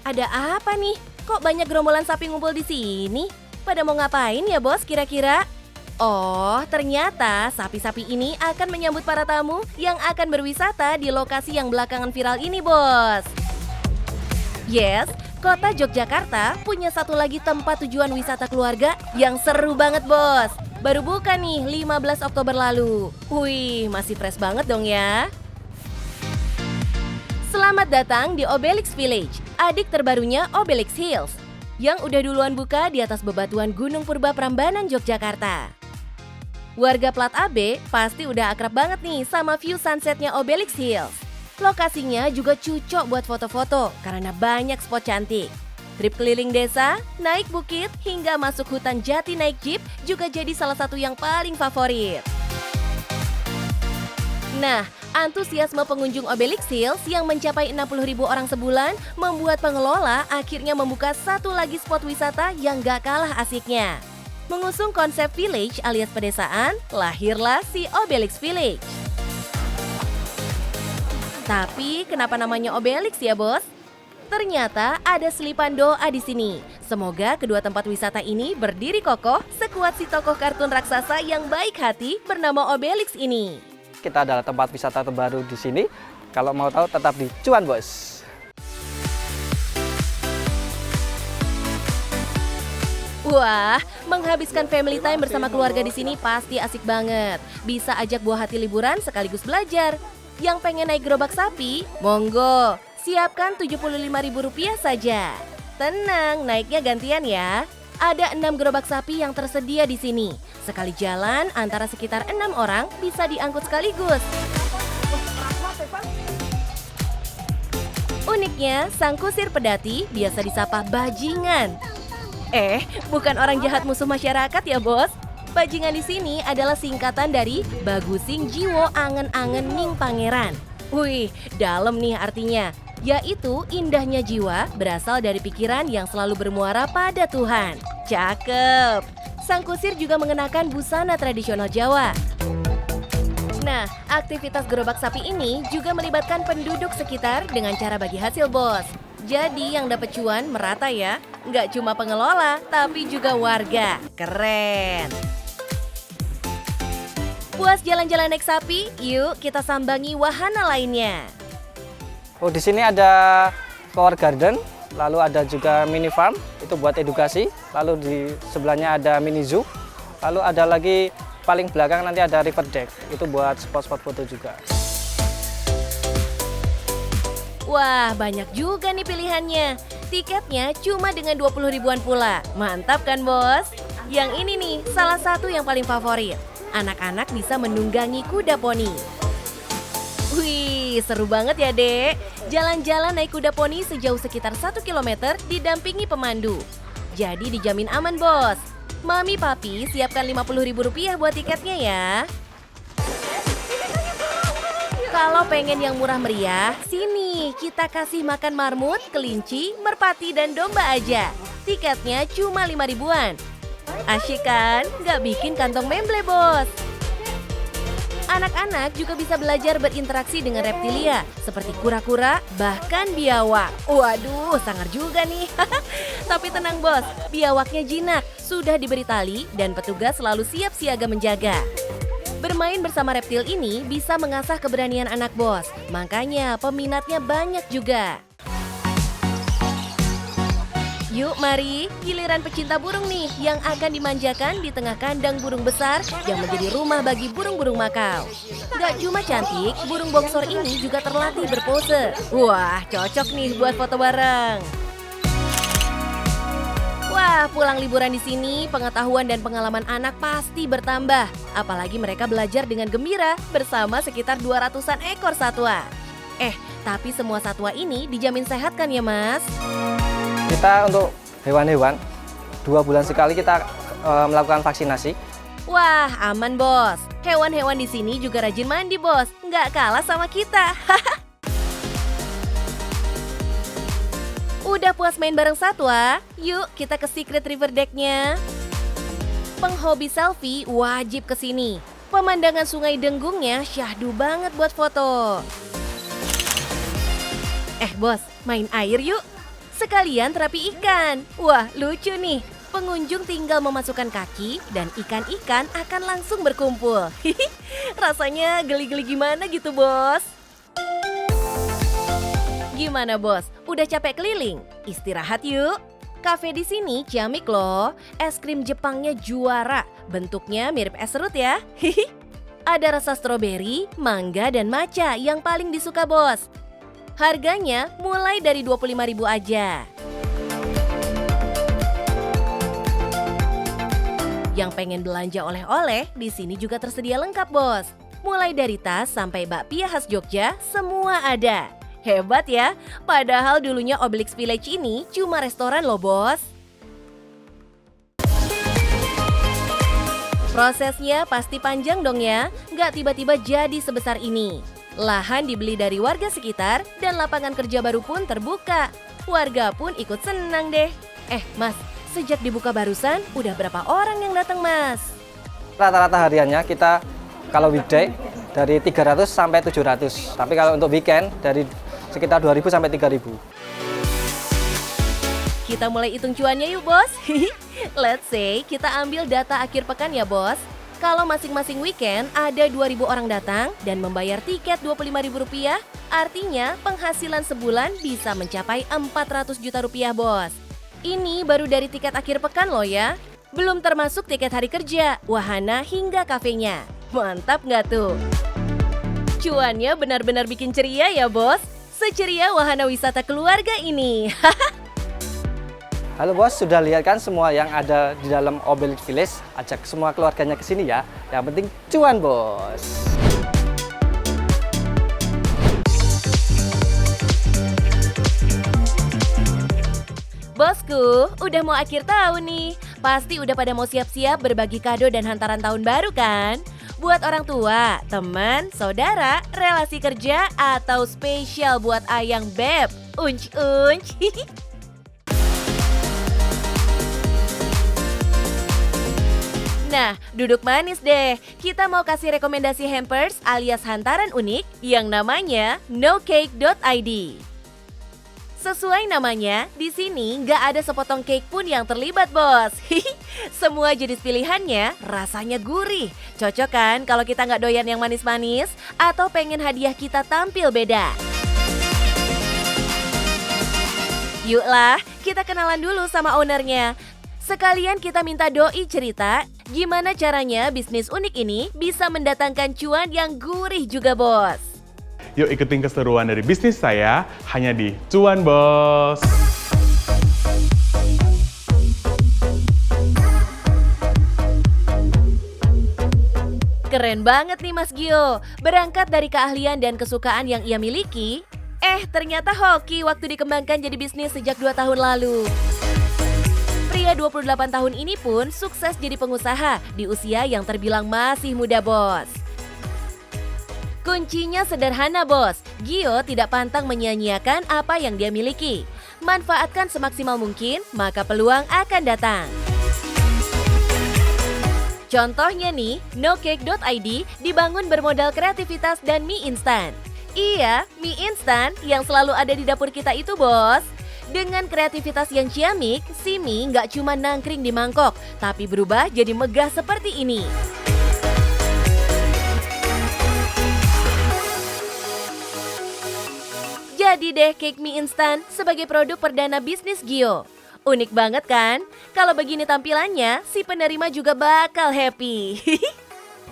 Ada apa nih? Kok banyak gerombolan sapi ngumpul di sini? Pada mau ngapain ya bos kira-kira? Oh, ternyata sapi-sapi ini akan menyambut para tamu yang akan berwisata di lokasi yang belakangan viral ini bos. Yes, kota Yogyakarta punya satu lagi tempat tujuan wisata keluarga yang seru banget bos. Baru buka nih 15 Oktober lalu. Wih, masih fresh banget dong ya. Selamat datang di Obelix Village, adik terbarunya Obelix Hills, yang udah duluan buka di atas bebatuan Gunung Purba Prambanan, Yogyakarta. Warga plat AB pasti udah akrab banget nih sama view sunsetnya Obelix Hills. Lokasinya juga cocok buat foto-foto karena banyak spot cantik. Trip keliling desa, naik bukit, hingga masuk hutan jati naik jeep juga jadi salah satu yang paling favorit. Nah, antusiasme pengunjung Obelix Hills yang mencapai 60.000 orang sebulan membuat pengelola akhirnya membuka satu lagi spot wisata yang gak kalah asiknya. Mengusung konsep village alias pedesaan, lahirlah si Obelix Village. Tapi kenapa namanya Obelix ya bos? Ternyata ada selipan doa di sini. Semoga kedua tempat wisata ini berdiri kokoh sekuat si tokoh kartun raksasa yang baik hati bernama Obelix ini. Kita adalah tempat wisata terbaru di sini. Kalau mau tahu tetap di Cuan Bos. Wah, menghabiskan family time bersama keluarga di sini pasti asik banget. Bisa ajak buah hati liburan sekaligus belajar. Yang pengen naik gerobak sapi, monggo. Siapkan Rp75.000 saja. Tenang, naiknya gantian ya. Ada 6 gerobak sapi yang tersedia di sini. Sekali jalan antara sekitar 6 orang bisa diangkut sekaligus. Uniknya, sang kusir pedati biasa disapa bajingan. Bukan orang jahat musuh masyarakat ya bos. Bajingan di sini adalah singkatan dari Bagusing Jiwo Angen-angen Ning Pangeran. Wih, dalam nih artinya. Yaitu indahnya jiwa berasal dari pikiran yang selalu bermuara pada Tuhan. Cakep! Sang kusir juga mengenakan busana tradisional Jawa. Nah, aktivitas gerobak sapi ini juga melibatkan penduduk sekitar dengan cara bagi hasil bos. Jadi yang dapat cuan merata ya, nggak cuma pengelola, tapi juga warga. Keren! Puas jalan-jalan naik sapi? Yuk kita sambangi wahana lainnya. Oh, di sini ada flower garden, lalu ada juga mini farm, itu buat edukasi. Lalu di sebelahnya ada mini zoo. Lalu ada lagi paling belakang nanti ada river deck, itu buat spot-spot foto juga. Wah, banyak juga nih pilihannya. Tiketnya cuma dengan 20 ribuan pula. Mantap kan bos? Yang ini nih, salah satu yang paling favorit. Anak-anak bisa menunggangi kuda poni. Wih, seru banget ya dek. Jalan-jalan naik kuda poni sejauh sekitar 1 km didampingi pemandu. Jadi dijamin aman bos. Mami papi siapkan Rp50.000 buat tiketnya ya. Kalau pengen yang murah meriah, sini kita kasih makan marmut, kelinci, merpati, dan domba aja. Tiketnya cuma 5 ribuan. Asyik kan? Nggak bikin kantong memble bos. Anak-anak juga bisa belajar berinteraksi dengan reptilia, seperti kura-kura, bahkan biawak. Waduh, sangar juga nih. Tapi tenang bos, biawaknya jinak, sudah diberi tali dan petugas selalu siap siaga menjaga. Bermain bersama reptil ini bisa mengasah keberanian anak bos, makanya peminatnya banyak juga. Yuk mari, giliran pecinta burung nih yang akan dimanjakan di tengah kandang burung besar yang menjadi rumah bagi burung-burung makau. Gak cuma cantik, burung bongsor ini juga terlatih berpose. Wah, cocok nih buat foto bareng. Wah, pulang liburan di sini, pengetahuan dan pengalaman anak pasti bertambah. Apalagi mereka belajar dengan gembira bersama sekitar 200-an ekor satwa. Tapi semua satwa ini dijamin sehat kan ya mas? Kita untuk hewan-hewan, 2 bulan sekali kita melakukan vaksinasi. Wah, aman bos. Hewan-hewan di sini juga rajin mandi bos. Nggak kalah sama kita. Udah puas main bareng satwa? Yuk kita ke Secret River Deck-nya. Penghobi selfie wajib kesini. Pemandangan sungai denggungnya syahdu banget buat foto. Bos, main air yuk. sekalian terapi ikan. Wah, lucu nih. Pengunjung tinggal memasukkan kaki dan ikan-ikan akan langsung berkumpul. Rasanya geli-geli gimana gitu, Bos? Gimana, Bos? Udah capek keliling? Istirahat yuk. Kafe di sini ciamik loh. Es krim Jepangnya juara. Bentuknya mirip es serut ya. Ada rasa stroberi, mangga, dan matcha yang paling disuka, Bos. Harganya mulai dari 25.000 aja. Yang pengen belanja oleh-oleh, di sini juga tersedia lengkap, Bos. Mulai dari tas sampai bakpia khas Jogja, semua ada. Hebat ya, padahal dulunya Obelix Village ini cuma restoran loh, Bos. Prosesnya pasti panjang dong ya, nggak tiba-tiba jadi sebesar ini. Lahan dibeli dari warga sekitar dan lapangan kerja baru pun terbuka. Warga pun ikut senang deh. Mas, sejak dibuka barusan, udah berapa orang yang datang, Mas? Rata-rata hariannya kita kalau weekday dari 300 sampai 700. Tapi kalau untuk weekend dari sekitar 2.000 sampai 3.000. Kita mulai hitung cuannya yuk, Bos. Let's say kita ambil data akhir pekan ya, Bos. Kalau masing-masing weekend ada 2.000 orang datang dan membayar tiket Rp25.000, artinya penghasilan sebulan bisa mencapai 400 juta rupiah, Bos. Ini baru dari tiket akhir pekan loh ya. Belum termasuk tiket hari kerja, wahana hingga kafenya. Mantap nggak tuh? Cuannya benar-benar bikin ceria ya, Bos. Seceria wahana wisata keluarga ini. Halo Bos, sudah lihat kan semua yang ada di dalam Obelix Village? Ajak semua keluarganya ke sini ya. Yang penting cuan, Bos. Bosku, udah mau akhir tahun nih. Pasti udah pada mau siap-siap berbagi kado dan hantaran tahun baru kan? Buat orang tua, teman, saudara, relasi kerja, atau spesial buat ayang beb. Unc. Nah, duduk manis deh. Kita mau kasih rekomendasi hampers alias hantaran unik yang namanya nocake.id. Sesuai namanya, di sini nggak ada sepotong cake pun yang terlibat, Bos. Semua jenis pilihannya rasanya gurih. Cocok kan kalau kita nggak doyan yang manis-manis atau pengen hadiah kita tampil beda. Yuklah, kita kenalan dulu sama ownernya. Sekalian kita minta doi cerita gimana caranya bisnis unik ini bisa mendatangkan cuan yang gurih juga, Bos. Yuk ikutin keseruan dari bisnis saya hanya di Cuan Bos. Keren banget nih Mas Gio. Berangkat dari keahlian dan kesukaan yang ia miliki, ternyata hoki waktu dikembangkan jadi bisnis sejak 2 tahun lalu. Pria 28 tahun ini pun sukses jadi pengusaha di usia yang terbilang masih muda, Bos. Kuncinya sederhana, Bos. Gio tidak pantang menyia-nyiakan apa yang dia miliki. Manfaatkan semaksimal mungkin, maka peluang akan datang. Contohnya nih, nocake.id dibangun bermodal kreativitas dan mie instan. Iya, mie instan yang selalu ada di dapur kita itu, Bos. Dengan kreativitas yang ciamik, si mie nggak cuma nangkring di mangkok, tapi berubah jadi megah seperti ini. Jadi deh cake mie instan sebagai produk perdana bisnis Gio. Unik banget kan? Kalau begini tampilannya, si penerima juga bakal happy.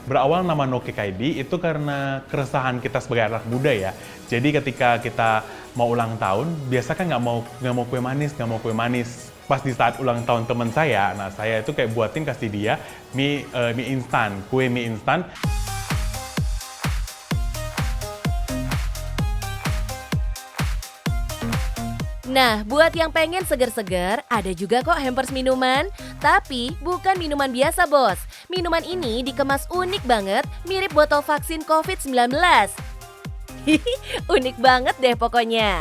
Berawal nama Nocake ID itu karena keresahan kita sebagai anak muda ya. Jadi ketika kita mau ulang tahun, biasa kan nggak mau kue manis. Pas di saat ulang tahun teman saya, nah saya itu kayak buatin kasih dia mie instan, kue mie instan. Nah, buat yang pengen seger-seger, ada juga kok hampers minuman. Tapi bukan minuman biasa, Bos. Minuman ini dikemas unik banget, mirip botol vaksin COVID-19. Unik banget deh pokoknya.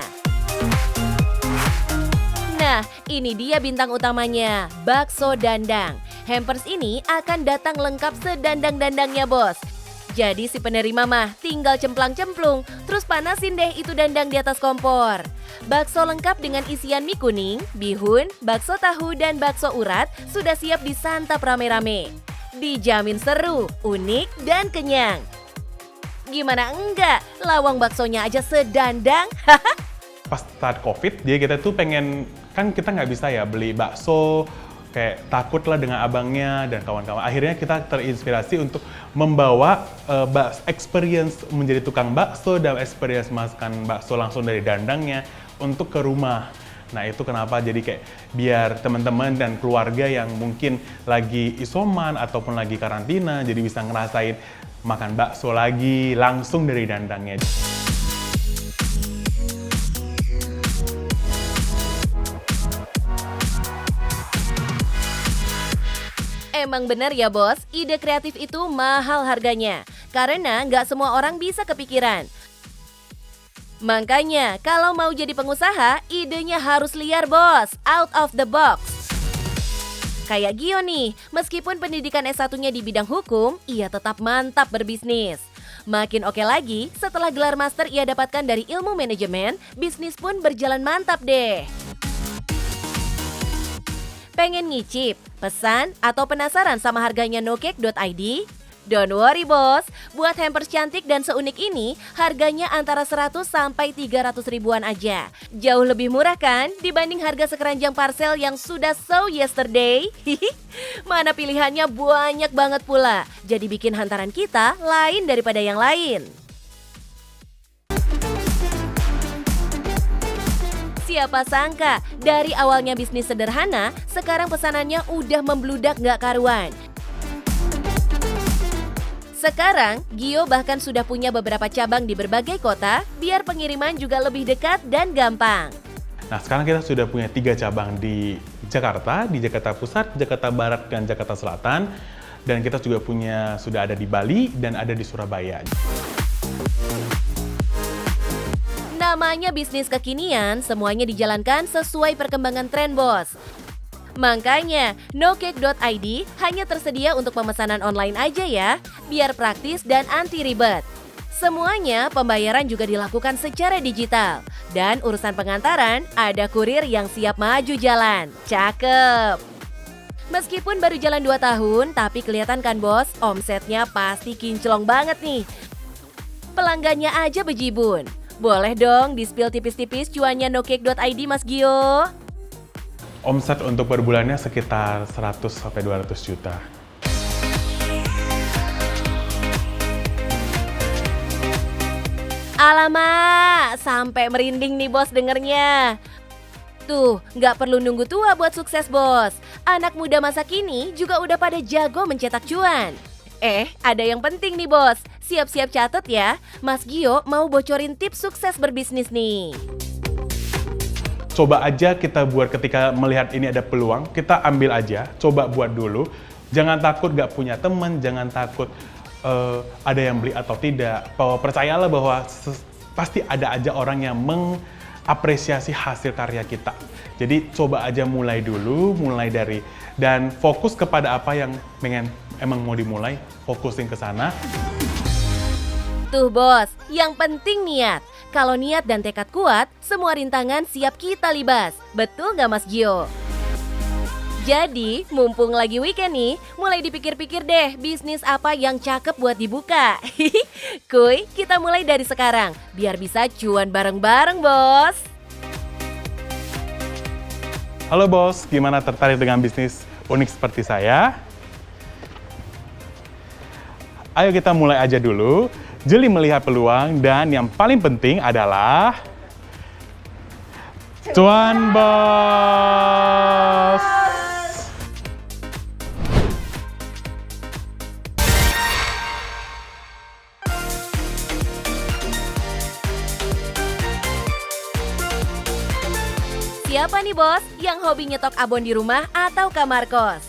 Nah, ini dia bintang utamanya, bakso dandang. Hampers ini akan datang lengkap sedandang-dandangnya, Bos. Jadi si penerima mah tinggal cemplang-cemplung, terus panasin deh itu dandang di atas kompor. Bakso lengkap dengan isian mie kuning, bihun, bakso tahu, dan bakso urat sudah siap disantap rame-rame. Dijamin seru, unik, dan kenyang. Gimana enggak? Lawang baksonya aja sedandang. Pas saat COVID, jadi kita tuh pengen, kan kita nggak bisa ya beli bakso, kayak takut lah dengan abangnya dan kawan-kawan. Akhirnya kita terinspirasi untuk membawa experience menjadi tukang bakso dan experience makan bakso langsung dari dandangnya untuk ke rumah. Nah itu kenapa jadi kayak biar teman-teman dan keluarga yang mungkin lagi isoman ataupun lagi karantina jadi bisa ngerasain makan bakso lagi langsung dari dandangnya. Emang bener ya bos, ide kreatif itu mahal harganya. Karena nggak semua orang bisa kepikiran. Makanya kalau mau jadi pengusaha, idenya harus liar bos, out of the box. Kayak Gio nih, meskipun pendidikan S1-nya di bidang hukum, ia tetap mantap berbisnis. Makin oke lagi, setelah gelar master ia dapatkan dari ilmu manajemen, bisnis pun berjalan mantap deh. Pengen ngicip, pesan, atau penasaran sama harganya nocake.id? Don't worry bos, buat hampers cantik dan seunik ini, harganya antara 100 sampai 300 ribuan aja. Jauh lebih murah kan dibanding harga sekeranjang parcel yang sudah so yesterday? Mana pilihannya banyak banget pula, jadi bikin hantaran kita lain daripada yang lain. Siapa sangka, dari awalnya bisnis sederhana, sekarang pesanannya udah membludak nggak karuan. Sekarang, Gio bahkan sudah punya beberapa cabang di berbagai kota, biar pengiriman juga lebih dekat dan gampang. Nah sekarang kita sudah punya 3 cabang di Jakarta Pusat, Jakarta Barat, dan Jakarta Selatan. Dan kita juga sudah ada di Bali dan ada di Surabaya. Namanya bisnis kekinian, semuanya dijalankan sesuai perkembangan tren bos. Makanya, nocake.id hanya tersedia untuk pemesanan online aja ya, biar praktis dan anti ribet. Semuanya pembayaran juga dilakukan secara digital. Dan urusan pengantaran, ada kurir yang siap maju jalan. Cakep! Meskipun baru jalan 2 tahun, tapi kelihatan kan bos, omsetnya pasti kinclong banget nih. Pelanggannya aja bejibun. Boleh dong di-spill tipis-tipis cuannya nocake.id Mas Gio? Omset untuk per bulannya sekitar 100 sampai 200 juta. Alamak, sampai merinding nih bos dengernya. Tuh, nggak perlu nunggu tua buat sukses bos. Anak muda masa kini juga udah pada jago mencetak cuan. Ada yang penting nih bos, siap-siap catat ya. Mas Gio mau bocorin tips sukses berbisnis nih. Coba aja kita buat ketika melihat ini ada peluang, kita ambil aja, coba buat dulu. Jangan takut gak punya teman, jangan takut ada yang beli atau tidak. Percayalah bahwa pasti ada aja orang yang mengapresiasi hasil karya kita. Jadi coba aja mulai dulu, mulai dari, dan fokus kepada apa yang emang mau dimulai, fokusin ke sana. Tuh bos, yang penting niat. Kalau niat dan tekad kuat, semua rintangan siap kita libas. Betul nggak Mas Gio? Jadi, mumpung lagi weekend nih, mulai dipikir-pikir deh bisnis apa yang cakep buat dibuka. Kuy, kita mulai dari sekarang, biar bisa cuan bareng-bareng bos. Halo bos, gimana tertarik dengan bisnis unik seperti saya? Ayo kita mulai aja dulu. Jeli melihat peluang dan yang paling penting adalah cuan bos. Siapa nih bos yang hobi nyetok abon di rumah atau kamar kos?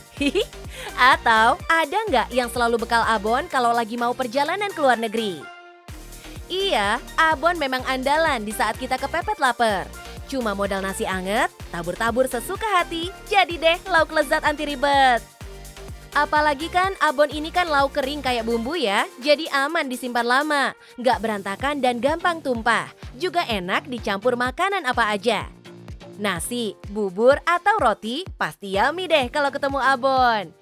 Atau ada nggak yang selalu bekal abon kalau lagi mau perjalanan ke luar negeri? Iya, abon memang andalan di saat kita kepepet lapar. Cuma modal nasi anget, tabur-tabur sesuka hati, jadi deh lauk lezat anti ribet. Apalagi kan abon ini kan lauk kering kayak bumbu ya, jadi aman disimpan lama, nggak berantakan dan gampang tumpah. Juga enak dicampur makanan apa aja. Nasi, bubur, atau roti pasti yummy deh kalau ketemu abon.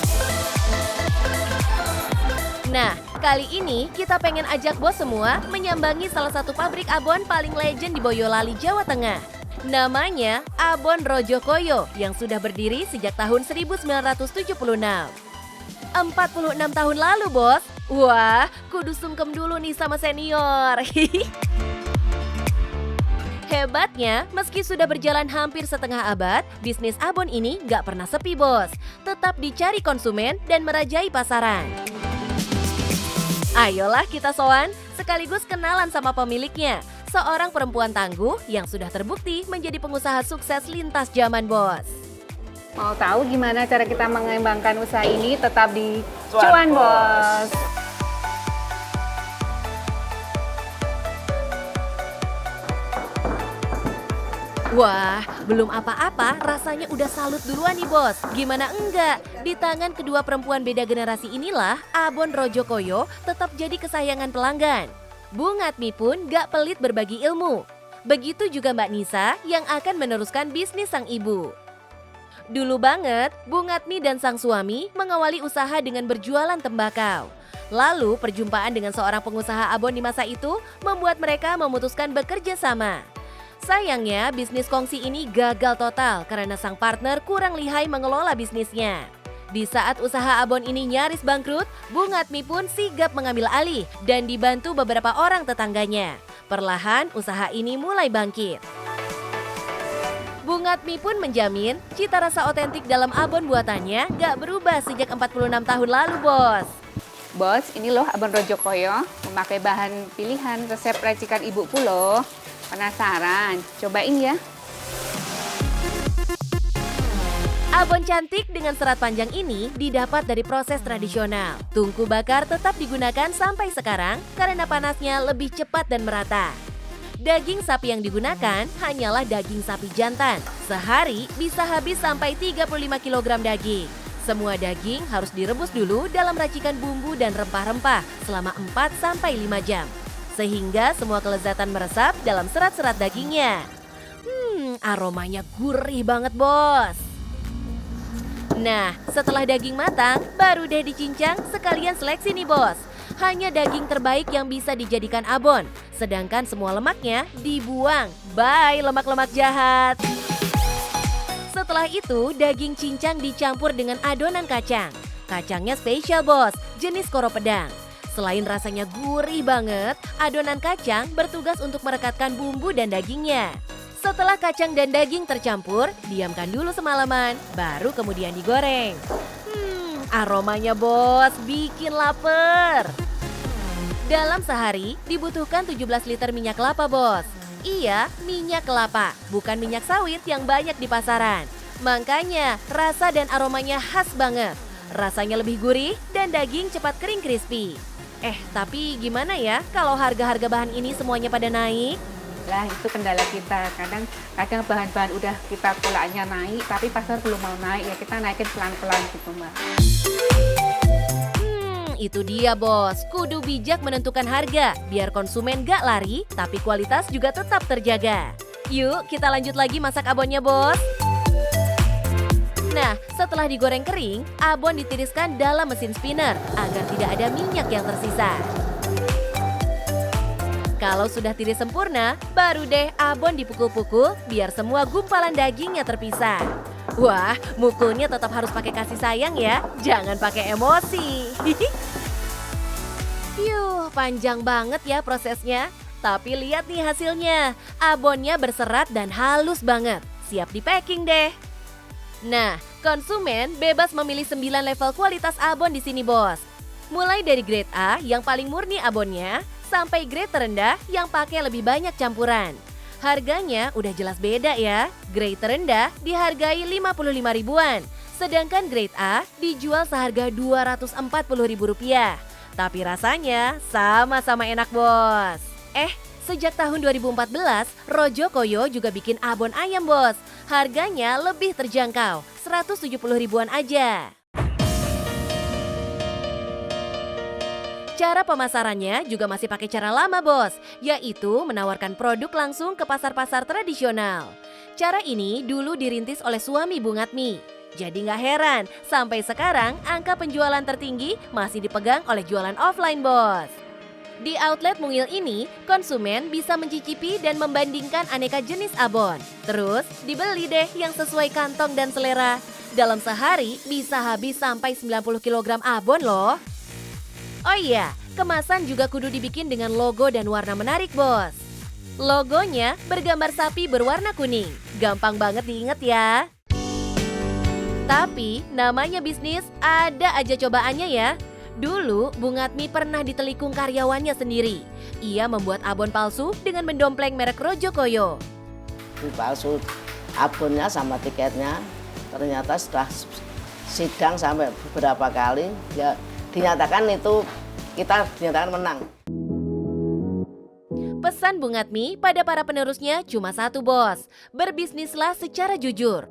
Nah, kali ini kita pengen ajak bos semua menyambangi salah satu pabrik abon paling legend di Boyolali, Jawa Tengah. Namanya Abon Rojokoyo yang sudah berdiri sejak tahun 1976. 46 tahun lalu, bos. Wah, kudu sungkem dulu nih sama senior. Hebatnya, meski sudah berjalan hampir setengah abad, bisnis abon ini nggak pernah sepi, bos. Tetap dicari konsumen dan merajai pasaran. Ayolah kita sowan, sekaligus kenalan sama pemiliknya. Seorang perempuan tangguh yang sudah terbukti menjadi pengusaha sukses lintas zaman, bos. Mau tahu gimana cara kita mengembangkan usaha ini? Tetap di Cuan Bos. Wah, belum apa-apa rasanya udah salut duluan nih, bos. Gimana enggak? Di tangan kedua perempuan beda generasi inilah Abon Rojokoyo tetap jadi kesayangan pelanggan. Bu Ngatmi pun gak pelit berbagi ilmu. Begitu juga Mbak Nisa yang akan meneruskan bisnis sang ibu. Dulu banget, Bu Ngatmi dan sang suami mengawali usaha dengan berjualan tembakau. Lalu perjumpaan dengan seorang pengusaha abon di masa itu membuat mereka memutuskan bekerja sama. Sayangnya bisnis kongsi ini gagal total karena sang partner kurang lihai mengelola bisnisnya. Di saat usaha abon ini nyaris bangkrut, Bu Ngatmi pun sigap mengambil alih dan dibantu beberapa orang tetangganya. Perlahan usaha ini mulai bangkit. Bu Ngatmi pun menjamin cita rasa otentik dalam abon buatannya gak berubah sejak 46 tahun lalu, bos. Bos, ini loh Abon Rojokoyo, memakai bahan pilihan resep racikan ibuku loh. Penasaran? Cobain ya. Abon cantik dengan serat panjang ini didapat dari proses tradisional. Tungku bakar tetap digunakan sampai sekarang karena panasnya lebih cepat dan merata. Daging sapi yang digunakan hanyalah daging sapi jantan. Sehari bisa habis sampai 35 kg daging. Semua daging harus direbus dulu dalam racikan bumbu dan rempah-rempah selama 4-5 jam. Sehingga semua kelezatan meresap dalam serat-serat dagingnya. Aromanya gurih banget, bos. Nah, setelah daging matang, baru deh dicincang sekalian seleksi nih, bos. Hanya daging terbaik yang bisa dijadikan abon, sedangkan semua lemaknya dibuang. Bye lemak-lemak jahat. Setelah itu, daging cincang dicampur dengan adonan kacang. Kacangnya spesial, bos, jenis koro pedang. Selain rasanya gurih banget, adonan kacang bertugas untuk merekatkan bumbu dan dagingnya. Setelah kacang dan daging tercampur, diamkan dulu semalaman, baru kemudian digoreng. Aromanya, bos, bikin lapar. Dalam sehari dibutuhkan 17 liter minyak kelapa, bos. Iya, minyak kelapa, bukan minyak sawit yang banyak di pasaran. Makanya rasa dan aromanya khas banget. Rasanya lebih gurih dan daging cepat kering crispy. Tapi gimana ya kalau harga-harga bahan ini semuanya pada naik? Lah itu kendala kita. Kadang bahan-bahan udah kita polanya naik, tapi pasar belum mau naik. Ya kita naikin pelan-pelan gitu, Mbak. Itu dia, bos. Kudu bijak menentukan harga biar konsumen gak lari, tapi kualitas juga tetap terjaga. Yuk, kita lanjut lagi masak abonnya, bos. Nah, setelah digoreng kering, abon ditiriskan dalam mesin spinner agar tidak ada minyak yang tersisa. Kalau sudah tiris sempurna, baru deh abon dipukul-pukul biar semua gumpalan dagingnya terpisah. Wah, mukulnya tetap harus pakai kasih sayang ya, jangan pakai emosi. Panjang banget ya prosesnya. Tapi lihat nih hasilnya, abonnya berserat dan halus banget. Siap di packing deh. Nah, konsumen bebas memilih 9 level kualitas abon di sini, bos. Mulai dari grade A yang paling murni abonnya, sampai grade terendah yang pakai lebih banyak campuran. Harganya udah jelas beda ya. Grade terendah dihargai 55 ribuan, sedangkan grade A dijual seharga Rp240.000. Tapi rasanya sama-sama enak, bos. Sejak tahun 2014, Rojokoyo juga bikin abon ayam, bos. Harganya lebih terjangkau, 170 ribuan aja. Cara pemasarannya juga masih pakai cara lama bos, yaitu menawarkan produk langsung ke pasar-pasar tradisional. Cara ini dulu dirintis oleh suami Bung Atmi. Jadi nggak heran, sampai sekarang angka penjualan tertinggi masih dipegang oleh jualan offline bos. Di outlet Mungil ini, konsumen bisa mencicipi dan membandingkan aneka jenis abon. Terus dibeli deh yang sesuai kantong dan selera. Dalam sehari bisa habis sampai 90 kg abon loh. Oh iya, kemasan juga kudu dibikin dengan logo dan warna menarik bos. Logonya bergambar sapi berwarna kuning. Gampang banget diingat ya. Tapi namanya bisnis ada aja cobaannya ya. Dulu Bung Atmi pernah ditelikung karyawannya sendiri. Ia membuat abon palsu dengan mendompleng merek Rojokoyo. Palsu abonnya sama tiketnya. Ternyata setelah sidang sampai beberapa kali ya dinyatakan menang. Pesan Bung Atmi pada para penerusnya cuma satu bos, berbisnislah secara jujur.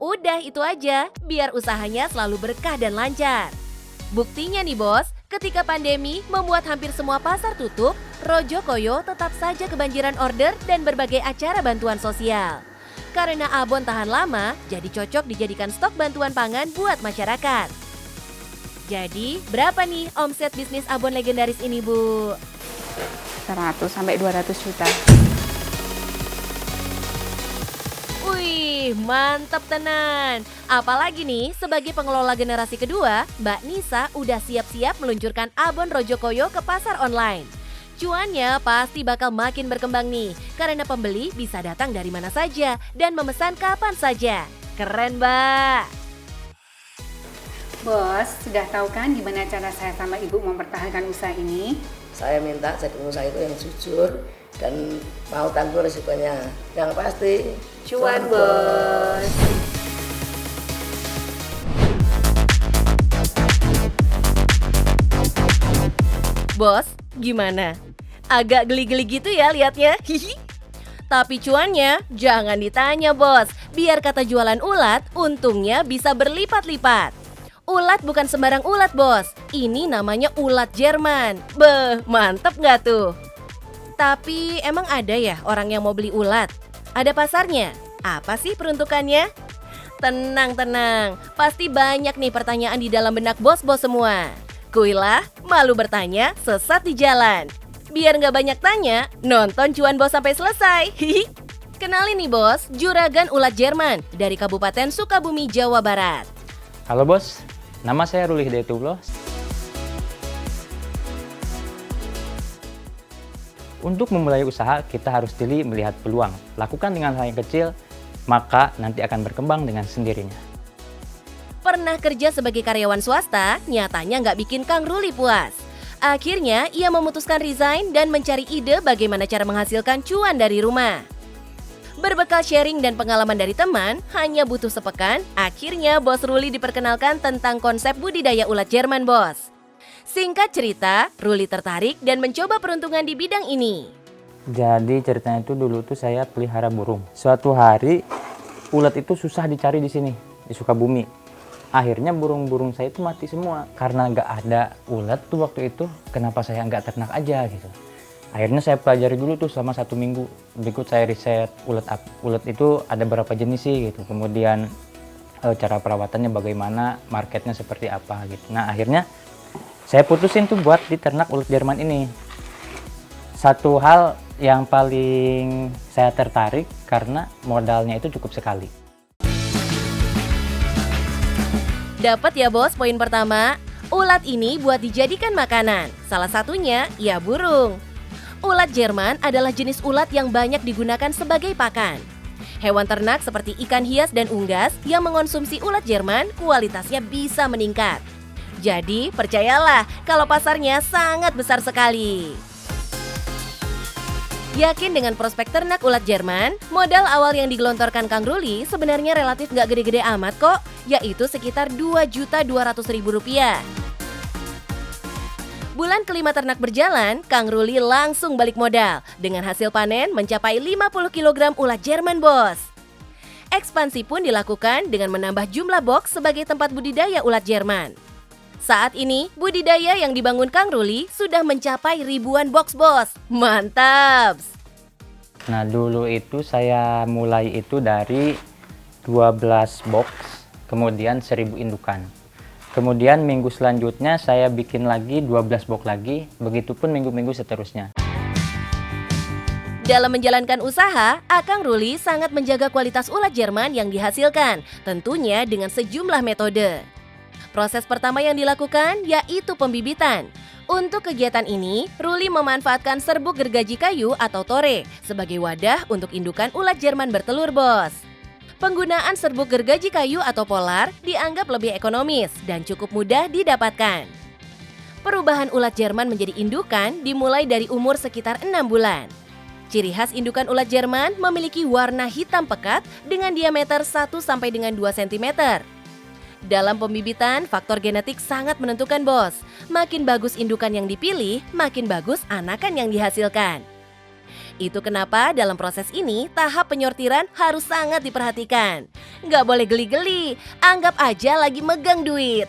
Udah itu aja, biar usahanya selalu berkah dan lancar. Buktinya nih bos, ketika pandemi membuat hampir semua pasar tutup, Rojokoyo tetap saja kebanjiran order dan berbagai acara bantuan sosial. Karena abon tahan lama, jadi cocok dijadikan stok bantuan pangan buat masyarakat. Jadi, berapa nih omset bisnis abon legendaris ini, Bu? 100 sampai 200 juta. Wih, mantap tenan. Apalagi nih, sebagai pengelola generasi kedua, Mbak Nisa udah siap-siap meluncurkan abon Rojokoyo ke pasar online. Cuannya pasti bakal makin berkembang nih, karena pembeli bisa datang dari mana saja dan memesan kapan saja. Keren, Mbak. Bos, sudah tahu kan gimana cara saya sama Ibu mempertahankan usaha ini? Saya minta jadi pengusaha itu yang jujur dan mau tanggung risikonya. Yang pasti Cuan, Bos. Bos, gimana? Agak geli-geli gitu ya liatnya. Hihi. Tapi cuannya jangan ditanya bos. Biar kata jualan ulat, untungnya bisa berlipat-lipat. Ulat bukan sembarang ulat bos. Ini namanya ulat Jerman. Beh, mantep nggak tuh? Tapi emang ada ya orang yang mau beli ulat? Ada pasarnya? Apa sih peruntukannya? Tenang, pasti banyak nih pertanyaan di dalam benak bos-bos semua. Kuilah, malu bertanya, sesat di jalan. Biar nggak banyak tanya, nonton Cuan Bos sampai selesai. Hihi. Kenalin nih bos, juragan ulat Jerman dari Kabupaten Sukabumi, Jawa Barat. Halo bos, nama saya Ruli Hidayatullah. Untuk memulai usaha, kita harus jeli melihat peluang. Lakukan dengan hal yang kecil, maka nanti akan berkembang dengan sendirinya. Pernah kerja sebagai karyawan swasta, nyatanya nggak bikin Kang Ruli puas. Akhirnya, ia memutuskan resign dan mencari ide bagaimana cara menghasilkan cuan dari rumah. Berbekal sharing dan pengalaman dari teman, hanya butuh sepekan, akhirnya Bos Ruli diperkenalkan tentang konsep budidaya ulat Jerman, Bos. Singkat cerita, Ruli tertarik dan mencoba peruntungan di bidang ini. Jadi ceritanya itu dulu tuh saya pelihara burung. Suatu hari, ulat itu susah dicari di sini, di Sukabumi. Akhirnya burung-burung saya itu mati semua. Karena nggak ada ulat tuh waktu itu, kenapa saya nggak ternak aja gitu. Akhirnya saya pelajari dulu tuh selama 1 minggu. Berikut saya riset ulat itu ada berapa jenis sih gitu. Kemudian cara perawatannya bagaimana, marketnya seperti apa gitu. Nah akhirnya saya putusin tuh buat diternak ulat Jerman ini. Satu hal yang paling saya tertarik karena modalnya itu cukup sekali. Dapat ya bos poin pertama, ulat ini buat dijadikan makanan. Salah satunya ya burung. Ulat Jerman adalah jenis ulat yang banyak digunakan sebagai pakan. Hewan ternak seperti ikan hias dan unggas yang mengonsumsi ulat Jerman kualitasnya bisa meningkat. Jadi percayalah kalau pasarnya sangat besar sekali. Yakin dengan prospek ternak ulat Jerman, modal awal yang digelontorkan Kang Ruli sebenarnya relatif gak gede-gede amat kok, yaitu sekitar Rp2.200.000. Bulan kelima ternak berjalan, Kang Ruli langsung balik modal dengan hasil panen mencapai 50 kg ulat Jerman, bos. Ekspansi pun dilakukan dengan menambah jumlah box sebagai tempat budidaya ulat Jerman. Saat ini, budidaya yang dibangun Kang Ruli sudah mencapai ribuan box, Bos. Mantap! Nah, dulu itu saya mulai itu dari 12 box, kemudian 1000 indukan. Kemudian minggu selanjutnya saya bikin lagi 12 box lagi, begitupun minggu-minggu seterusnya. Dalam menjalankan usaha, Akang Ruli sangat menjaga kualitas ulat Jerman yang dihasilkan, tentunya dengan sejumlah metode. Proses pertama yang dilakukan yaitu pembibitan. Untuk kegiatan ini, Ruli memanfaatkan serbuk gergaji kayu atau tore sebagai wadah untuk indukan ulat Jerman bertelur, Bos. Penggunaan serbuk gergaji kayu atau polar dianggap lebih ekonomis dan cukup mudah didapatkan. Perubahan ulat Jerman menjadi indukan dimulai dari umur sekitar 6 bulan. Ciri khas indukan ulat Jerman memiliki warna hitam pekat dengan diameter 1 sampai dengan 2 cm. Dalam pembibitan, faktor genetik sangat menentukan, Bos. Makin bagus indukan yang dipilih, makin bagus anakan yang dihasilkan. Itu kenapa dalam proses ini tahap penyortiran harus sangat diperhatikan. Nggak boleh geli-geli, anggap aja lagi megang duit.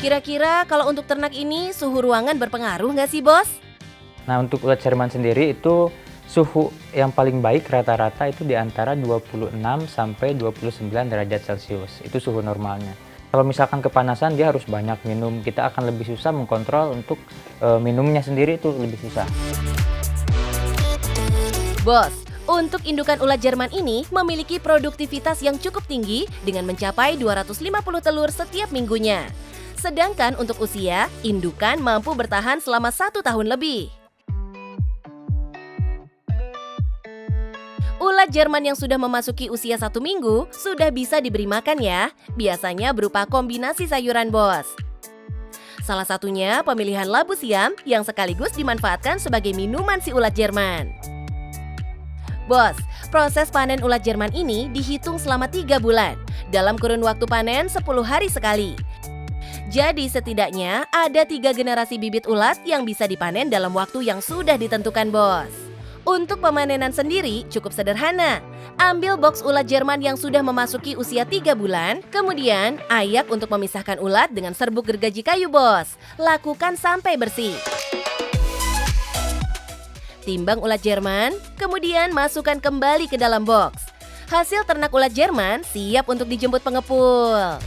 Kira-kira kalau untuk ternak ini suhu ruangan berpengaruh nggak sih, Bos? Nah, untuk ulat Jerman sendiri itu suhu yang paling baik rata-rata itu di antara 26 sampai 29 derajat Celcius. Itu suhu normalnya. Kalau misalkan kepanasan dia harus banyak minum. Kita akan lebih susah mengkontrol untuk minumnya sendiri, itu lebih susah. Bos, untuk indukan ulat Jerman ini memiliki produktivitas yang cukup tinggi dengan mencapai 250 telur setiap minggunya. Sedangkan untuk usia, indukan mampu bertahan selama 1 tahun lebih. Ulat Jerman yang sudah memasuki usia 1 minggu sudah bisa diberi makan ya, biasanya berupa kombinasi sayuran, Bos. Salah satunya pemilihan labu siam yang sekaligus dimanfaatkan sebagai minuman si ulat Jerman. Bos, proses panen ulat Jerman ini dihitung selama 3 bulan, dalam kurun waktu panen 10 hari sekali. Jadi setidaknya ada 3 generasi bibit ulat yang bisa dipanen dalam waktu yang sudah ditentukan, Bos. Untuk pemanenan sendiri cukup sederhana. Ambil box ulat Jerman yang sudah memasuki usia 3 bulan, kemudian ayak untuk memisahkan ulat dengan serbuk gergaji kayu, Bos. Lakukan sampai bersih. Timbang ulat Jerman, kemudian masukkan kembali ke dalam box. Hasil ternak ulat Jerman siap untuk dijemput pengepul.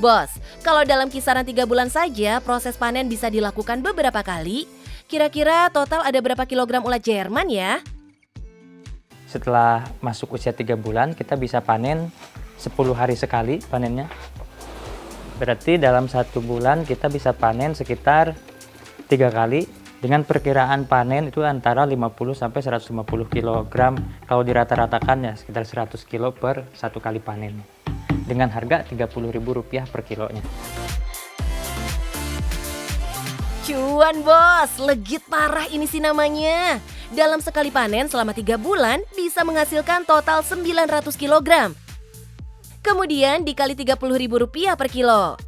Bos, kalau dalam kisaran 3 bulan saja proses panen bisa dilakukan beberapa kali. Kira-kira total ada berapa kilogram ulat Jerman ya? Setelah masuk usia 3 bulan, kita bisa panen 10 hari sekali panennya. Berarti dalam 1 bulan kita bisa panen sekitar 3 kali. Dengan perkiraan panen itu antara 50 sampai 150 kg. Kalau dirata-ratakan ya sekitar 100 kg per 1 kali panen. Dengan harga Rp30.000 per kilonya. Cuan, Bos, legit parah ini sih namanya. Dalam sekali panen selama 3 bulan bisa menghasilkan total 900 kg. Kemudian dikali Rp30.000 per kilo.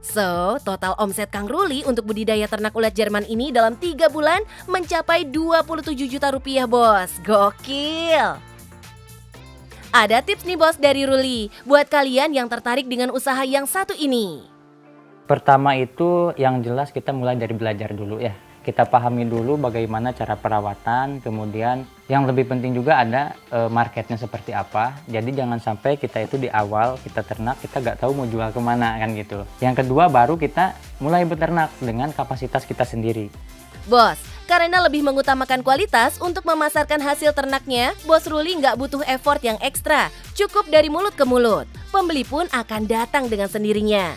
So, total omset Kang Ruli untuk budidaya ternak ulat Jerman ini dalam 3 bulan mencapai Rp27 juta, Bos. Gokil! Ada tips nih, Bos, dari Ruli buat kalian yang tertarik dengan usaha yang satu ini. Pertama itu yang jelas kita mulai dari belajar dulu ya. Kita pahami dulu bagaimana cara perawatan, kemudian yang lebih penting juga ada marketnya seperti apa. Jadi jangan sampai kita itu di awal kita ternak, kita nggak tahu mau jual kemana kan gitu. Yang kedua baru kita mulai beternak dengan kapasitas kita sendiri. Bos, karena lebih mengutamakan kualitas untuk memasarkan hasil ternaknya, Bos Ruli nggak butuh effort yang ekstra. Cukup dari mulut ke mulut. Pembeli pun akan datang dengan sendirinya.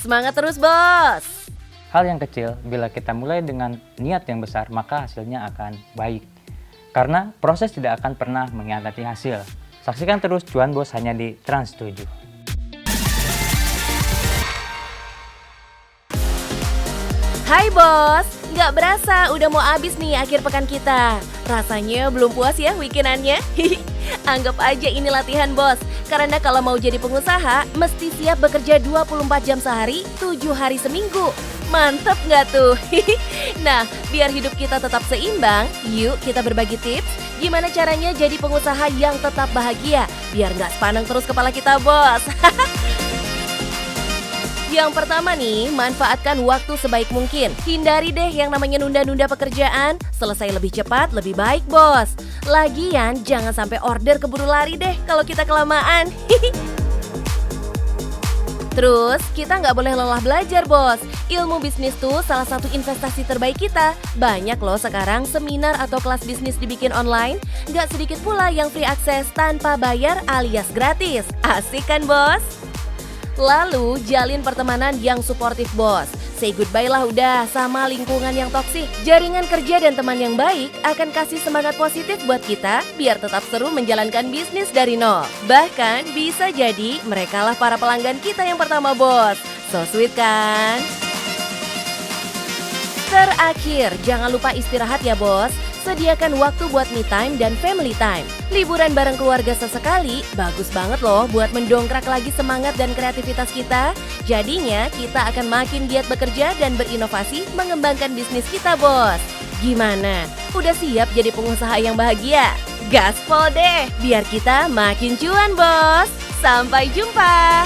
Semangat terus, Bos! Hal yang kecil, bila kita mulai dengan niat yang besar, maka hasilnya akan baik. Karena proses tidak akan pernah mengkhianati hasil. Saksikan terus Cuan Bos hanya di Trans 7. Hai Bos, nggak berasa udah mau habis nih akhir pekan kita. Rasanya belum puas ya weekendannya? Anggap aja ini latihan, Bos. Karena kalau mau jadi pengusaha, mesti siap bekerja 24 jam sehari, 7 hari seminggu. Mantep nggak tuh? Nah, biar hidup kita tetap seimbang, yuk kita berbagi tips gimana caranya jadi pengusaha yang tetap bahagia biar nggak sepaneng terus kepala kita, bos. Yang pertama nih, manfaatkan waktu sebaik mungkin. Hindari deh yang namanya nunda-nunda pekerjaan. Selesai lebih cepat, lebih baik, bos. Lagian, jangan sampai order keburu lari deh kalau kita kelamaan. Terus, kita nggak boleh lelah belajar, bos. Ilmu bisnis tuh salah satu investasi terbaik kita. Banyak loh sekarang seminar atau kelas bisnis dibikin online. Nggak sedikit pula yang free akses tanpa bayar alias gratis. Asik kan, bos? Lalu, jalin pertemanan yang suportif, bos. Say goodbye lah udah sama lingkungan yang toksik. Jaringan kerja dan teman yang baik akan kasih semangat positif buat kita biar tetap seru menjalankan bisnis dari nol. Bahkan bisa jadi mereka lah para pelanggan kita yang pertama, bos. So sweet kan? Terakhir, jangan lupa istirahat ya, bos. Sediakan waktu buat me time dan family time. Liburan bareng keluarga sesekali bagus banget loh buat mendongkrak lagi semangat dan kreativitas kita. Jadinya kita akan makin giat bekerja dan berinovasi mengembangkan bisnis kita, bos. Gimana? Udah siap jadi pengusaha yang bahagia? Gaspol deh, biar kita makin cuan, bos. Sampai jumpa.